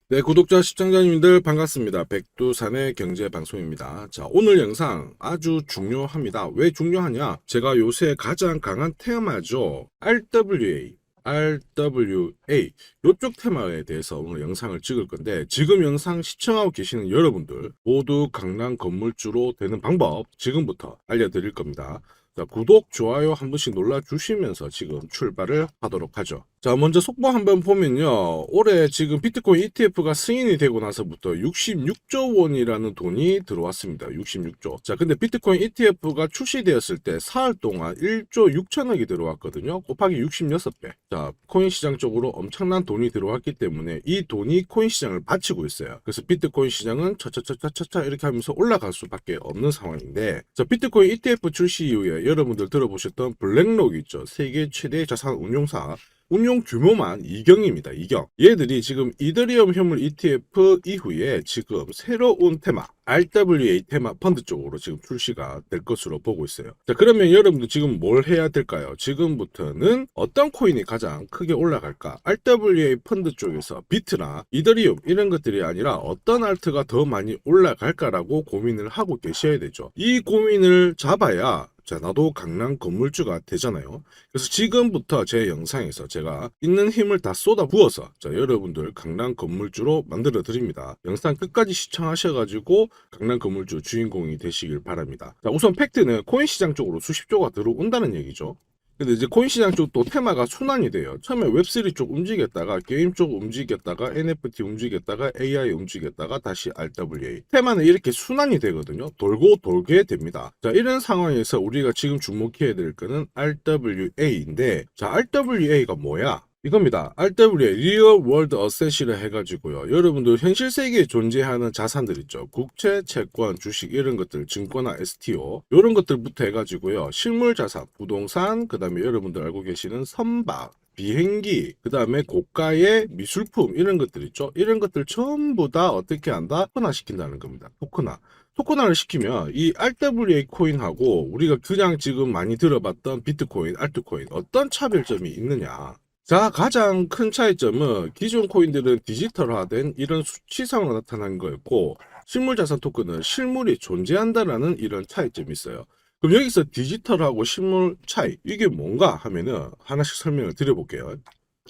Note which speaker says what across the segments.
Speaker 1: 네, 구독자 시청자님들 반갑습니다. 백두산의 경제방송입니다. 자, 오늘 영상 아주 중요합니다. 왜 중요하냐? 제가 요새 가장 강한 테마죠. RWA. 요쪽 테마에 대해서 오늘 영상을 찍을 건데, 지금 영상 시청하고 계시는 여러분들 모두 강남 건물주로 되는 방법 지금부터 알려드릴 겁니다. 자, 구독, 좋아요 한 번씩 눌러주시면서 지금 출발을 하도록 하죠. 자, 먼저 속보 한번 보면요. 올해 지금 비트코인 ETF가 승인이 되고 나서부터 66조 원이라는 돈이 들어왔습니다. 66조. 자, 근데 비트코인 ETF가 출시되었을 때 사흘 동안 1조 6천억이 들어왔거든요. 곱하기 66배. 자, 코인 시장 쪽으로 엄청난 돈이 들어왔기 때문에 이 돈이 코인 시장을 받치고 있어요. 그래서 비트코인 시장은 차차차차차차 이렇게 하면서 올라갈 수밖에 없는 상황인데, 자, 비트코인 ETF 출시 이후에 여러분들 들어보셨던 블랙록 있죠. 세계 최대 자산 운용사. 운용 규모만 2경입니다. 2경. 얘들이 지금 이더리움 현물 ETF 이후에 지금 새로운 테마, RWA 테마 펀드 쪽으로 지금 출시가 될 것으로 보고 있어요. 자, 그러면 여러분들 지금 뭘 해야 될까요? 지금부터는 어떤 코인이 가장 크게 올라갈까? RWA 펀드 쪽에서 비트나 이더리움 이런 것들이 아니라 어떤 알트가 더 많이 올라갈까라고 고민을 하고 계셔야 되죠. 이 고민을 잡아야 자, 나도 강남 건물주가 되잖아요. 그래서 지금부터 제 영상에서 제가 있는 힘을 다 쏟아부어서 자, 여러분들 강남 건물주로 만들어 드립니다. 영상 끝까지 시청하셔가지고 강남 건물주 주인공이 되시길 바랍니다. 자, 우선 팩트는 코인 시장 쪽으로 수십조가 들어온다는 얘기죠. 근데 이제 코인 시장 쪽도 테마가 순환이 돼요. 처음에 웹3 쪽 움직였다가 게임 쪽 움직였다가 NFT 움직였다가 AI 움직였다가 다시 RWA. 테마는 이렇게 순환이 되거든요. 돌고 돌게 됩니다. 자, 이런 상황에서 우리가 지금 주목해야 될 거는 RWA인데, 자, RWA가 뭐야? 이겁니다. RWA, Real World Asset이라 해가지고요. 여러분들 현실 세계에 존재하는 자산들 있죠. 국채, 채권, 주식 이런 것들, 증권화, STO 이런 것들부터 해가지고요. 실물 자산, 부동산, 그 다음에 여러분들 알고 계시는 선박, 비행기, 그 다음에 고가의 미술품 이런 것들 있죠. 이런 것들 전부 다 어떻게 한다? 토큰화시킨다는 겁니다. 토큰화를 시키면 이 RWA 코인하고 우리가 그냥 지금 많이 들어봤던 비트코인, 알트코인 어떤 차별점이 있느냐? 자, 가장 큰 차이점은 기존 코인들은 디지털화된 이런 수치상으로 나타난 거였고, 실물자산 토큰은 실물이 존재한다라는 이런 차이점이 있어요. 그럼 여기서 디지털하고 실물 차이, 이게 뭔가 하면은 하나씩 설명을 드려볼게요.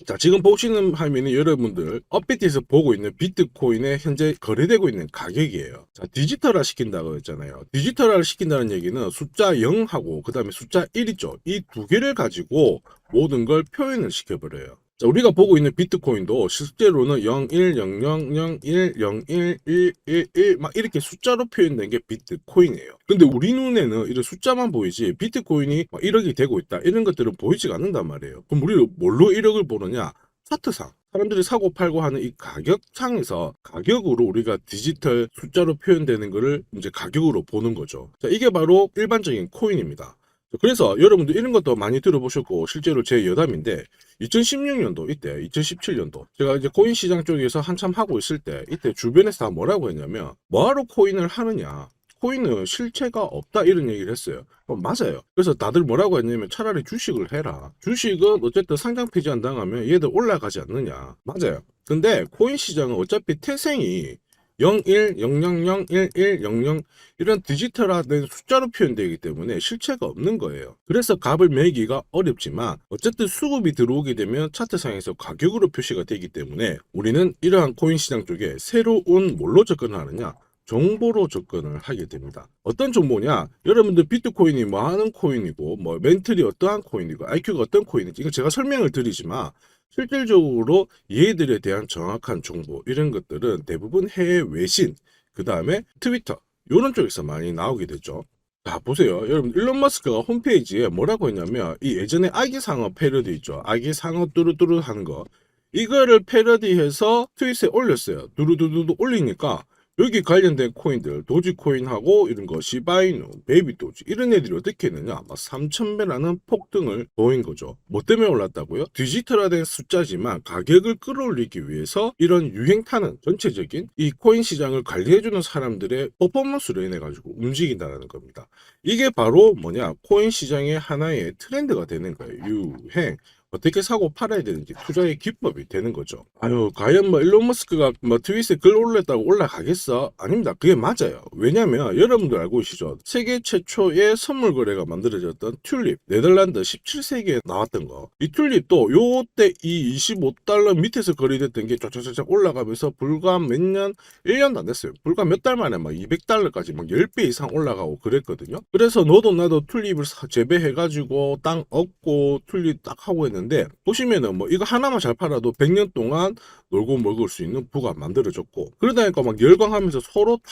Speaker 1: 자, 지금 보시는 화면이 여러분들 업비트에서 보고 있는 비트코인의 현재 거래되고 있는 가격이에요. 자, 디지털화 시킨다고 했잖아요. 디지털화를 시킨다는 얘기는 숫자 0하고 그 다음에 숫자 1 있죠. 이 두 개를 가지고 모든 걸 표현을 시켜버려요. 자, 우리가 보고 있는 비트코인도 실제로는 010001011111 막 이렇게 숫자로 표현된 게 비트코인이에요. 근데 우리 눈에는 이런 숫자만 보이지 비트코인이 막 1억이 되고 있다 이런 것들은 보이지가 않는단 말이에요. 그럼 우리 뭘로 1억을 보느냐? 차트상. 사람들이 사고 팔고 하는 이 가격창에서 가격으로 우리가 디지털 숫자로 표현되는 거를 이제 가격으로 보는 거죠. 자, 이게 바로 일반적인 코인입니다. 그래서 여러분들 이런 것도 많이 들어보셨고 실제로 제 여담인데 2016년도 이때 2017년도 제가 이제 코인 시장 쪽에서 한참 하고 있을 때 이때 주변에서 다 뭐라고 했냐면 뭐하러 코인을 하느냐, 코인은 실체가 없다 이런 얘기를 했어요. 맞아요. 그래서 다들 뭐라고 했냐면 차라리 주식을 해라. 주식은 어쨌든 상장 폐지 안 당하면 얘들 올라가지 않느냐. 맞아요. 근데 코인 시장은 어차피 태생이 01, 000, 11, 00 이런 디지털화된 숫자로 표현되기 때문에 실체가 없는 거예요. 그래서 값을 매기가 어렵지만 어쨌든 수급이 들어오게 되면 차트상에서 가격으로 표시가 되기 때문에 우리는 이러한 코인 시장 쪽에 새로운 뭘로 접근을 하느냐? 정보로 접근을 하게 됩니다. 어떤 정보냐? 여러분들 비트코인이 뭐 하는 코인이고 뭐 멘틀이 어떠한 코인이고 IQ가 어떤 코인인지 이거 제가 설명을 드리지만 실질적으로 얘들에 대한 정확한 정보 이런 것들은 대부분 해외 외신 그 다음에 트위터 이런 쪽에서 많이 나오게 되죠. 자, 보세요. 여러분 일론 머스크가 홈페이지에 뭐라고 했냐면 이 예전에 아기상어 패러디 있죠. 아기상어 뚜루뚜루 하는 거 이거를 패러디해서 트윗에 올렸어요. 두루두루두 올리니까 여기 관련된 코인들, 도지코인하고 이런 거, 시바이누, 베이비도지 이런 애들이 어떻게 했느냐? 막 3,000배라는 폭등을 보인 거죠. 뭐 때문에 올랐다고요? 디지털화된 숫자지만 가격을 끌어올리기 위해서 이런 유행 타는 전체적인 이 코인 시장을 관리해주는 사람들의 퍼포먼스로 인해 가지고 움직인다는 겁니다. 이게 바로 뭐냐? 코인 시장의 하나의 트렌드가 되는 거예요. 유행. 어떻게 사고 팔아야 되는지 투자의 기법이 되는 거죠. 아유, 과연 뭐 일론 머스크가 뭐 트윗에 글 올렸다고 올라가겠어? 아닙니다. 그게 맞아요. 왜냐면 여러분들 알고 계시죠? 세계 최초의 선물 거래가 만들어졌던 튤립, 네덜란드 17세기에 나왔던 거. 이 튤립도 요때 이 25달러 밑에서 거래됐던 게 쫙쫙쫙 올라가면서 불과 몇 년, 1년도 안 됐어요. 불과 몇 달 만에 막 200달러까지 막 10배 이상 올라가고 그랬거든요. 그래서 너도 나도 튤립을 재배해가지고 땅 얻고 튤립 딱 하고 했는데, 보시면은 뭐 이거 하나만 잘 팔아도 100년 동안 놀고 먹을 수 있는 부가 만들어졌고, 그러다니까 막 열광하면서 서로 다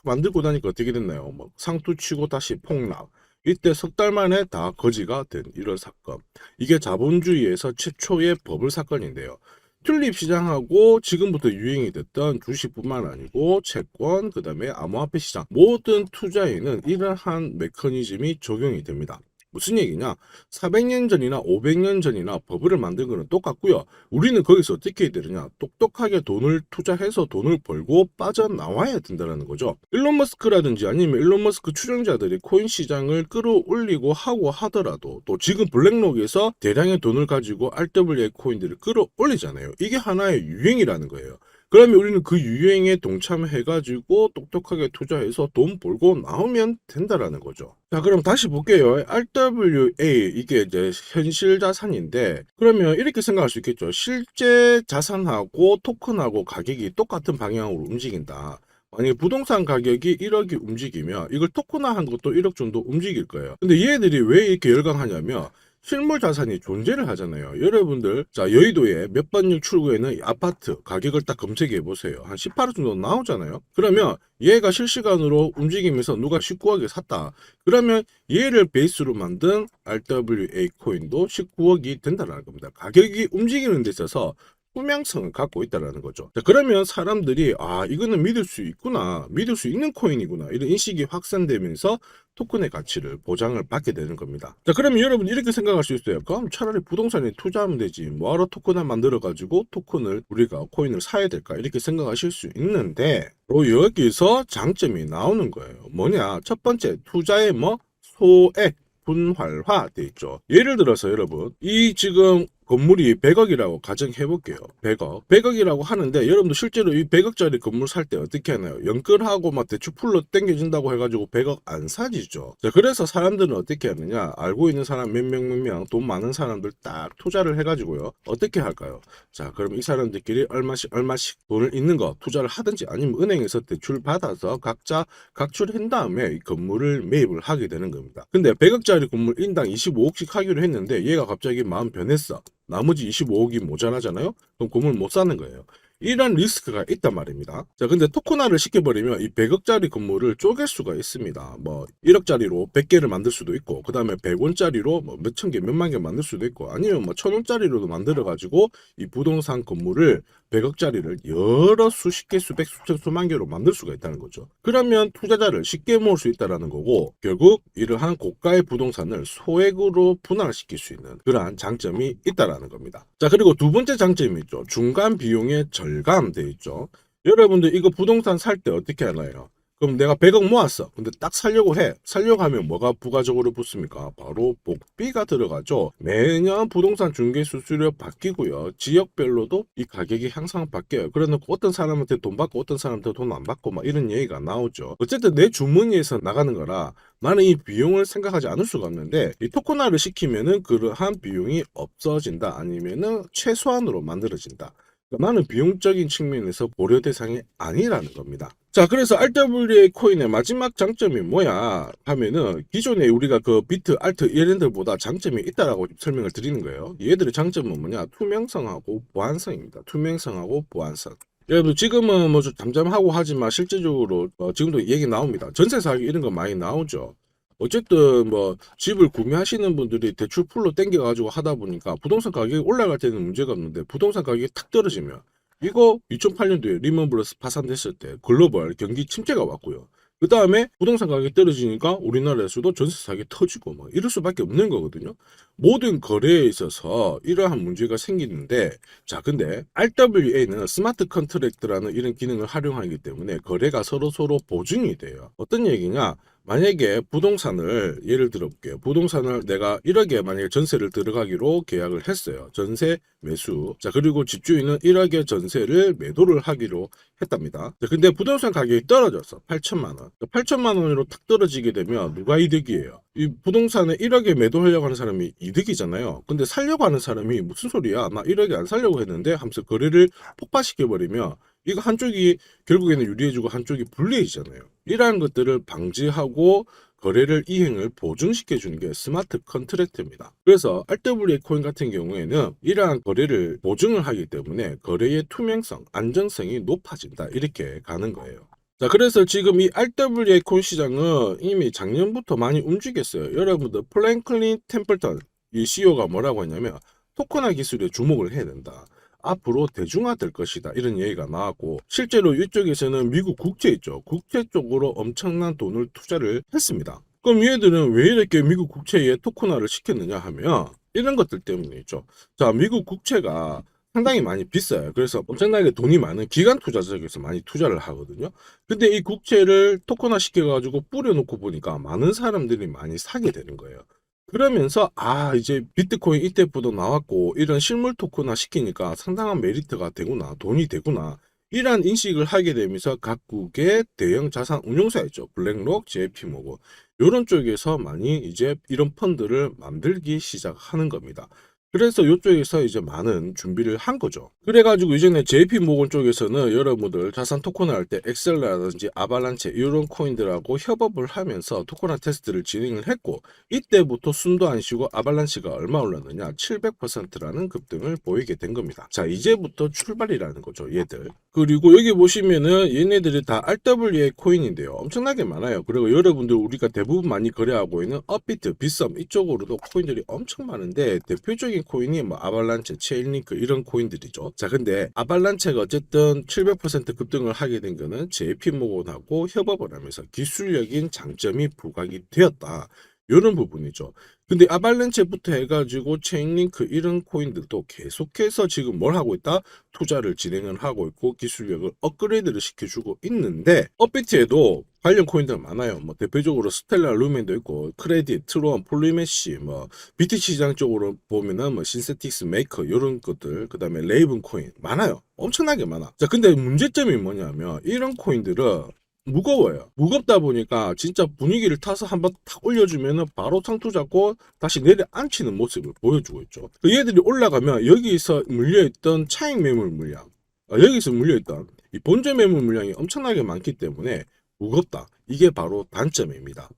Speaker 1: 만들고 나니까 어떻게 됐나요? 뭐 상투 치고 다시 폭락. 이때 석 달 만에 다 거지가 된 이런 사건. 이게 자본주의에서 최초의 버블 사건인데요. 튤립 시장하고 지금부터 유행이 됐던 주식뿐만 아니고 채권, 그 다음에 암호화폐 시장, 모든 투자에는 이러한 메커니즘이 적용이 됩니다. 무슨 얘기냐? 400년 전이나 500년 전이나 버블을 만든 거는 똑같고요. 우리는 거기서 어떻게 해야 되느냐? 똑똑하게 돈을 투자해서 돈을 벌고 빠져나와야 된다는 거죠. 일론 머스크라든지 아니면 일론 머스크 추종자들이 코인 시장을 끌어올리고 하고 하더라도, 또 지금 블랙록에서 대량의 돈을 가지고 RWA 코인들을 끌어올리잖아요. 이게 하나의 유행이라는 거예요. 그러면 우리는 그 유행에 동참해가지고 똑똑하게 투자해서 돈 벌고 나오면 된다라는 거죠. 자, 그럼 다시 볼게요. RWA, 이게 이제 현실 자산인데, 그러면 이렇게 생각할 수 있겠죠. 실제 자산하고 토큰하고 가격이 똑같은 방향으로 움직인다. 만약에 부동산 가격이 1억이 움직이면 이걸 토큰화한 것도 1억 정도 움직일 거예요. 근데 얘들이 왜 이렇게 열광하냐면, 실물 자산이 존재를 하잖아요. 여러분들, 자, 여의도에 몇 번역 출구에는 아파트 가격을 딱 검색해 보세요. 한 18억 정도 나오잖아요. 그러면 얘가 실시간으로 움직이면서 누가 19억에 샀다. 그러면 얘를 베이스로 만든 RWA 코인도 19억이 된다는 겁니다. 가격이 움직이는 데 있어서 투명성을 갖고 있다는 거죠. 자, 그러면 사람들이 이거는 믿을 수 있구나, 믿을 수 있는 코인이구나, 이런 인식이 확산되면서 토큰의 가치를 보장을 받게 되는 겁니다. 자, 그러면 여러분 이렇게 생각할 수 있어요. 그럼 차라리 부동산에 투자하면 되지, 뭐하러 토큰을 만들어 가지고 토큰을 우리가 코인을 사야 될까, 이렇게 생각하실 수 있는데, 여기서 장점이 나오는 거예요. 뭐냐? 첫 번째, 투자의 소액 분할화 돼 있죠. 예를 들어서 여러분, 이 지금 건물이 100억이라고 가정해 볼게요. 100억이라고 하는데, 여러분도 실제로 이 100억짜리 건물 살 때 어떻게 하나요? 연끌하고 막 대출 풀로 땡겨진다고 해가지고 100억 안 사지죠. 자, 그래서 사람들은 어떻게 하느냐? 알고 있는 사람 몇 명, 돈 많은 사람들 딱 투자를 해가지고요. 어떻게 할까요? 자, 그럼 이 사람들끼리 얼마씩 돈을 있는 거 투자를 하든지, 아니면 은행에서 대출 받아서 각자 각출한 다음에 이 건물을 매입을 하게 되는 겁니다. 근데 100억짜리 건물 인당 25억씩 하기로 했는데, 얘가 갑자기 마음 변했어. 나머지 25억이 모자라잖아요? 그럼 건물 못 사는 거예요. 이런 리스크가 있단 말입니다. 자, 근데 토큰화를 시켜버리면 이 100억짜리 건물을 쪼갤 수가 있습니다. 뭐 1억짜리로 100개를 만들 수도 있고, 그 다음에 100원짜리로 뭐 몇천 개, 몇만 개 만들 수도 있고, 아니면 뭐 1000원짜리로도 만들어가지고 이 부동산 건물을 100억짜리를 여러 수십 개, 수백, 수천, 수만 개로 만들 수가 있다는 거죠. 그러면 투자자를 쉽게 모을 수 있다는 거고, 결국 이러한 고가의 부동산을 소액으로 분할시킬 수 있는 그러한 장점이 있다는 겁니다. 자, 그리고 두 번째 장점이 있죠. 중간 비용의 절감돼 있죠. 여러분들 이거 부동산 살 때 어떻게 하나요? 그럼 내가 100억 모았어. 근데 딱 살려고 해. 살려고 하면 뭐가 부가적으로 붙습니까? 바로 복비가 들어가죠. 매년 부동산 중개 수수료 바뀌고요. 지역별로도 이 가격이 항상 바뀌어요. 그래놓고 어떤 사람한테 돈 받고 어떤 사람한테 돈 안 받고 막 이런 얘기가 나오죠. 어쨌든 내 주머니에서 나가는 거라 나는 이 비용을 생각하지 않을 수가 없는데, 이 토큰화를 시키면은 그러한 비용이 없어진다, 아니면은 최소한으로 만들어진다. 나는 비용적인 측면에서 고려 대상이 아니라는 겁니다. 자, 그래서 RWA 코인의 마지막 장점이 뭐야 하면은, 기존에 우리가 그 비트, 알트 이런 데보다 장점이 있다라고 설명을 드리는 거예요. 얘들의 장점은 뭐냐? 투명성하고 보안성입니다. 투명성하고 보안성. 여러분, 지금은 뭐 좀 잠잠하고 하지만 실제적으로 지금도 얘기 나옵니다. 전세 사기 이런 거 많이 나오죠. 어쨌든 뭐 집을 구매하시는 분들이 대출 풀로 땡겨가지고 하다 보니까 부동산 가격이 올라갈 때는 문제가 없는데, 부동산 가격이 탁 떨어지면, 이거 2008년도에 리먼 브러스 파산됐을 때 글로벌 경기 침체가 왔고요. 그 다음에 부동산 가격이 떨어지니까 우리나라에서도 전세 사기 터지고 뭐 이럴 수밖에 없는 거거든요. 모든 거래에 있어서 이러한 문제가 생기는데, 자, 근데 RWA는 스마트 컨트랙트라는 이런 기능을 활용하기 때문에 거래가 서로 보증이 돼요. 어떤 얘기냐? 만약에 부동산을 예를 들어 볼게요. 부동산을 내가 1억에 만약에 전세를 들어가기로 계약을 했어요. 전세 매수. 자, 그리고 집주인은 1억의 전세를 매도를 하기로 했답니다. 자, 근데 부동산 가격이 떨어졌어. 8천만 원. 8천만 원으로 탁 떨어지게 되면 누가 이득이에요? 이 부동산에 1억에 매도하려고 하는 사람이 이득이잖아요. 근데 살려고 하는 사람이 무슨 소리야? 나 1억에 안 살려고 했는데 하면서 거래를 폭파시켜 버리면 이거 한쪽이 결국에는 유리해지고 한쪽이 불리해지잖아요. 이러한 것들을 방지하고 거래를 이행을 보증시켜 주는 게 스마트 컨트랙트입니다. 그래서 RWA 코인 같은 경우에는 이러한 거래를 보증을 하기 때문에 거래의 투명성, 안전성이 높아진다. 이렇게 가는 거예요. 자, 그래서 지금 이 RWA 코인 시장은 이미 작년부터 많이 움직였어요. 여러분들 플랭클린 템플턴 이 CEO가 뭐라고 했냐면 토큰화 기술에 주목을 해야 된다. 앞으로 대중화될 것이다. 이런 얘기가 나왔고 실제로 이쪽에서는 미국 국채 있죠. 국채 쪽으로 엄청난 돈을 투자를 했습니다. 그럼 얘들은 왜 이렇게 미국 국채에 토큰화를 시켰느냐 하면 이런 것들 때문이죠. 자, 미국 국채가 상당히 많이 비싸요. 그래서 엄청나게 돈이 많은 기관 투자자에서 많이 투자를 하거든요. 근데 이 국채를 토큰화 시켜가지고 뿌려놓고 보니까 많은 사람들이 많이 사게 되는 거예요. 그러면서 이제 비트코인 이때부터 나왔고 이런 실물 토큰화 시키니까 상당한 메리트가 되구나, 돈이 되구나, 이러한 인식을 하게 되면서 각국의 대형 자산 운용사 있죠. 블랙록, JP모건 이런 쪽에서 많이 이제 이런 펀드를 만들기 시작하는 겁니다. 그래서 이쪽에서 이제 많은 준비를 한 거죠. 그래가지고 이전에 JP모건 쪽에서는 여러분들 자산 토큰화 할 때 엑셀라든지 아발란체 이런 코인들하고 협업을 하면서 토큰화 테스트를 진행을 했고 이때부터 숨도 안 쉬고 아발란치가 얼마 올랐느냐 700%라는 급등을 보이게 된 겁니다. 자, 이제부터 출발이라는 거죠, 얘들. 그리고 여기 보시면은 얘네들이 다 RWA 코인인데요. 엄청나게 많아요. 그리고 여러분들 우리가 대부분 많이 거래하고 있는 업비트, 빗썸 이쪽으로도 코인들이 엄청 많은데 대표적인 코인이 뭐 아발란체, 체인링크 이런 코인들이죠. 자, 근데 아발란체가 어쨌든 700% 급등을 하게 된 거는 JP모건하고 협업을 하면서 기술적인 장점이 부각이 되었다. 이런 부분이죠. 근데 아발란체부터 해가지고 체인링크 이런 코인들도 계속해서 지금 뭘 하고 있다? 투자를 진행을 하고 있고 기술력을 업그레이드를 시켜주고 있는데 업비트에도 관련 코인들 많아요. 뭐 대표적으로 스텔라 루멘도 있고 크레딧, 트론, 폴리메시, 뭐 BTC 시장 쪽으로 보면은 뭐 신세틱스 메이커 이런 것들, 그다음에 레이븐 코인 많아요. 엄청나게 많아. 자, 근데 문제점이 뭐냐면 이런 코인들은 무거워요. 무겁다 보니까 진짜 분위기를 타서 한번 탁 올려주면은 바로 상투 잡고 다시 내려앉히는 모습을 보여주고 있죠. 그 얘들이 올라가면 여기서 물려있던 차익 매물 물량, 여기서 물려있던 이 본전 매물 물량이 엄청나게 많기 때문에 무겁다. 이게 바로 단점입니다.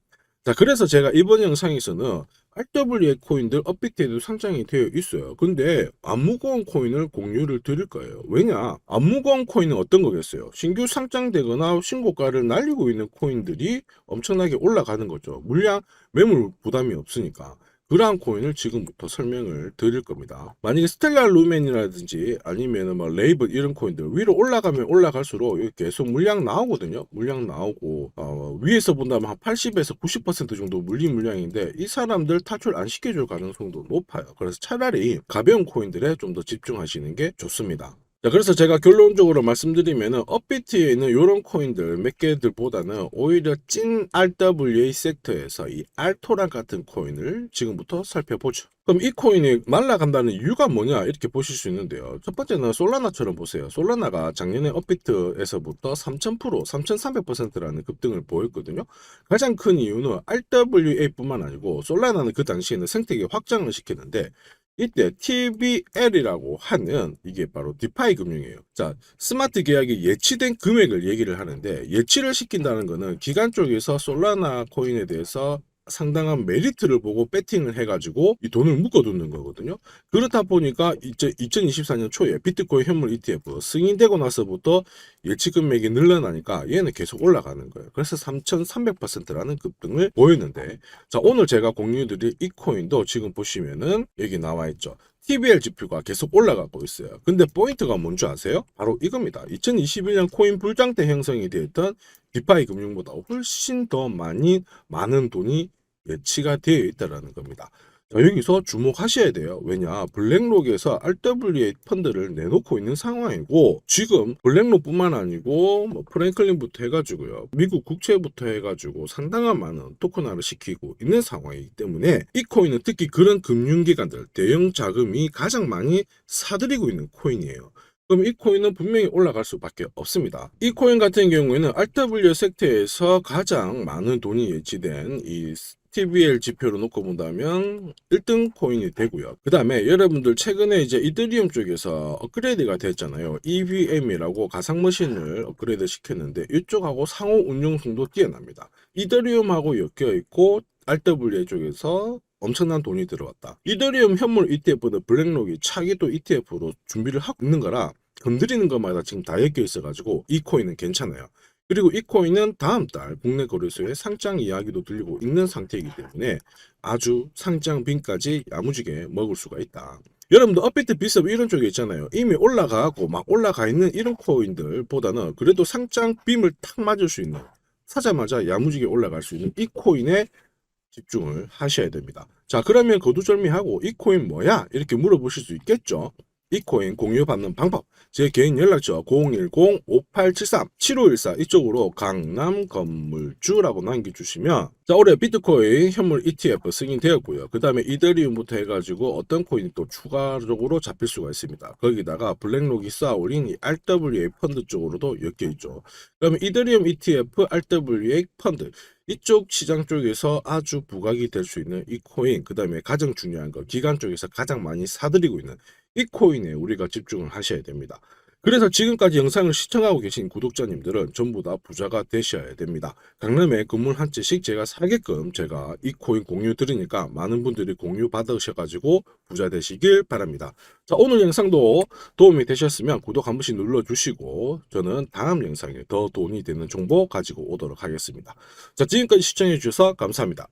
Speaker 1: 자, 그래서 제가 이번 영상에서는 RWA 코인들 업비트에도 상장이 되어 있어요. 근데 안 무거운 코인을 공유를 드릴 거예요. 왜냐? 안 무거운 코인은 어떤 거겠어요? 신규 상장되거나 신고가를 날리고 있는 코인들이 엄청나게 올라가는 거죠. 물량 매물 부담이 없으니까. 그러한 코인을 지금부터 설명을 드릴 겁니다. 만약에 스텔라 루멘이라든지 아니면 뭐 레이븐 이런 코인들 위로 올라가면 올라갈수록 계속 물량 나오거든요. 물량 나오고 위에서 본다면 한 80에서 90% 정도 물린 물량인데 이 사람들 탈출 안 시켜줄 가능성도 높아요. 그래서 차라리 가벼운 코인들에 좀 더 집중하시는 게 좋습니다. 자, 그래서 제가 결론적으로 말씀드리면은 업비트에 있는 이런 코인들 몇 개들보다는 오히려 찐 RWA 섹터에서 이 알토란 같은 코인을 지금부터 살펴보죠. 그럼 이 코인이 말라간다는 이유가 뭐냐 이렇게 보실 수 있는데요. 첫 번째는 솔라나처럼 보세요. 솔라나가 작년에 업비트에서부터 3000%, 3300%라는 급등을 보였거든요. 가장 큰 이유는 RWA뿐만 아니고 솔라나는 그 당시에는 생태계 확장을 시켰는데 이때 TVL이라고 하는 이게 바로 디파이 금융이에요. 자, 스마트 계약이 예치된 금액을 얘기를 하는데 예치를 시킨다는 거는 기관 쪽에서 솔라나 코인에 대해서 상당한 메리트를 보고 배팅을 해가지고 이 돈을 묶어두는 거거든요. 그렇다 보니까 이제 2024년 초에 비트코인 현물 ETF 승인되고 나서부터 예치 금액이 늘어나니까 얘는 계속 올라가는 거예요. 그래서 3,300%라는 급등을 보였는데, 자, 오늘 제가 공유드릴 이 코인도 지금 보시면은 여기 나와 있죠. TBL 지표가 계속 올라가고 있어요. 근데 포인트가 뭔지 아세요? 바로 이겁니다. 2021년 코인 불장 때 형성이 되었던 디파이 금융보다 훨씬 더 많은 돈이 예치가 되어 있다는 겁니다. 자, 여기서 주목하셔야 돼요. 왜냐? 블랙록에서 RWA 펀드를 내놓고 있는 상황이고, 지금 블랙록뿐만 아니고 뭐 프랭클린부터 해가지고요, 미국 국채부터 해가지고 상당한 많은 토큰화를 시키고 있는 상황이기 때문에 이 코인은 특히 그런 금융기관들, 대형 자금이 가장 많이 사들이고 있는 코인이에요. 그럼 이 코인은 분명히 올라갈 수밖에 없습니다. 이 코인 같은 경우에는 RW 섹터에서 가장 많은 돈이 예치된 이 TVL 지표로 놓고 본다면 1등 코인이 되고요. 그 다음에 여러분들 최근에 이제 이더리움 쪽에서 업그레이드가 됐잖아요. EVM이라고 가상머신을 업그레이드 시켰는데 이쪽하고 상호 운용성도 뛰어납니다. 이더리움하고 엮여 있고 RWA 쪽에서 엄청난 돈이 들어왔다. 이더리움 현물 ETF는 블랙록이 차기 또 ETF로 준비를 하고 있는 거라 건드리는 것마다 지금 다 엮여 있어가지고 이 코인은 괜찮아요. 그리고 이 코인은 다음 달 국내 거래소에 상장 이야기도 들리고 있는 상태이기 때문에 아주 상장빈까지 야무지게 먹을 수가 있다. 여러분들 업비트 비습 이런 쪽에 있잖아요. 이미 올라가고 막 올라가 있는 이런 코인들보다는 그래도 상장 빔을 탁 맞을 수 있는, 사자마자 야무지게 올라갈 수 있는 이 코인에 집중을 하셔야 됩니다. 자, 그러면 거두절미하고 이 코인 뭐야? 이렇게 물어보실 수 있겠죠. 이 코인 공유받는 방법, 제 개인 연락처 010-5873-7514 이쪽으로 강남건물주라고 남겨주시면, 자, 올해 비트코인 현물 ETF 승인되었고요. 그 다음에 이더리움부터 해가지고 어떤 코인이 또 추가적으로 잡힐 수가 있습니다. 거기다가 블랙록이 쌓아올린 이 RWA 펀드 쪽으로도 엮여있죠. 그러면 이더리움 ETF RWA 펀드, 이쪽 시장 쪽에서 아주 부각이 될 수 있는 이 코인, 그 다음에 가장 중요한 거 기관 쪽에서 가장 많이 사들이고 있는 이 코인에 우리가 집중을 하셔야 됩니다. 그래서 지금까지 영상을 시청하고 계신 구독자님들은 전부 다 부자가 되셔야 됩니다. 강남에 건물 한 채씩 제가 사게끔 제가 이 코인 공유 드리니까 많은 분들이 공유 받으셔가지고 부자 되시길 바랍니다. 자, 오늘 영상도 도움이 되셨으면 구독 한 번씩 눌러주시고 저는 다음 영상에 더 돈이 되는 정보 가지고 오도록 하겠습니다. 자, 지금까지 시청해 주셔서 감사합니다.